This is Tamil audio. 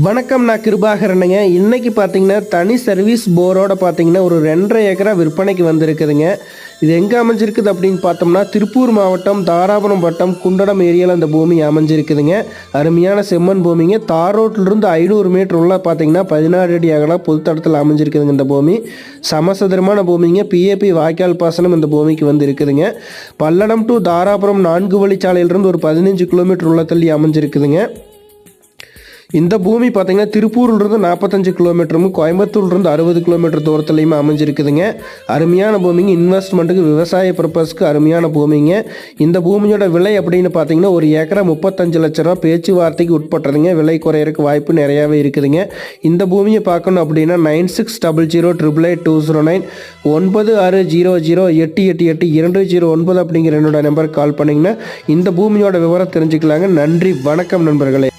வணக்கம், நான் கிருபாகரனுங்க. இன்றைக்கி பார்த்தீங்கன்னா தனி சர்வீஸ் போரோட பார்த்தீங்கன்னா ஒரு 2.5 ஏக்கரா விற்பனைக்கு வந்திருக்குதுங்க. இது எங்கே அமைஞ்சிருக்குது அப்படின்னு பார்த்தோம்னா, திருப்பூர் மாவட்டம் தாராபுரம் வட்டம் குண்டடம் ஏரியாவில் அந்த பூமி அமைஞ்சிருக்குதுங்க. அருமையான செம்மண் பூமிங்க. தார் ரோட்டிலிருந்து 500 மீட்டர் உள்ள பார்த்தீங்கன்னா 16 அடி அகலம் பொதுத்தடத்தில் அமைஞ்சிருக்குதுங்க. இந்த பூமி சமசதுரமான பூமிங்க. பிஏபி வாய்க்கால் பாசனம் இந்த பூமிக்கு வந்து இருக்குதுங்க. பல்லடம் டு தாராபுரம் 4 வழிச்சாலையிலிருந்து ஒரு 15 கிலோமீட்டர் உள்ள தள்ளி அமைஞ்சிருக்குதுங்க. இந்த பூமி பார்த்தீங்கன்னா திருப்பூர்லேருந்து 45 கிலோமீட்டரும், கோயம்புத்தூர்லேருந்து 60 கிலோமீட்டர் தூரத்துலையுமே அமைஞ்சிருக்குதுங்க. அருமையான பூமிங்க. இன்வெஸ்ட்மெண்ட்டுக்கு, விவசாய பர்பஸ்க்கு அருமையான பூமிங்க. இந்த பூமியோட விலை அப்படின்னு பார்த்தீங்கன்னா ஒரு ஏக்கரா 35 லட்ச ரூபா பேச்சுவார்த்தைக்கு உட்பட்டதுங்க. விலை குறையறதுக்கு வாய்ப்பு நிறையாவே இருக்குதுங்க. இந்த பூமியை பார்க்கணும் அப்படின்னா 9600888209 9600888209 அப்படிங்கிற என்னோட நம்பருக்கு கால் பண்ணிங்கன்னா இந்த பூமியோட விவரம் தெரிஞ்சுக்கலாங்க. நன்றி, வணக்கம் நண்பர்களே.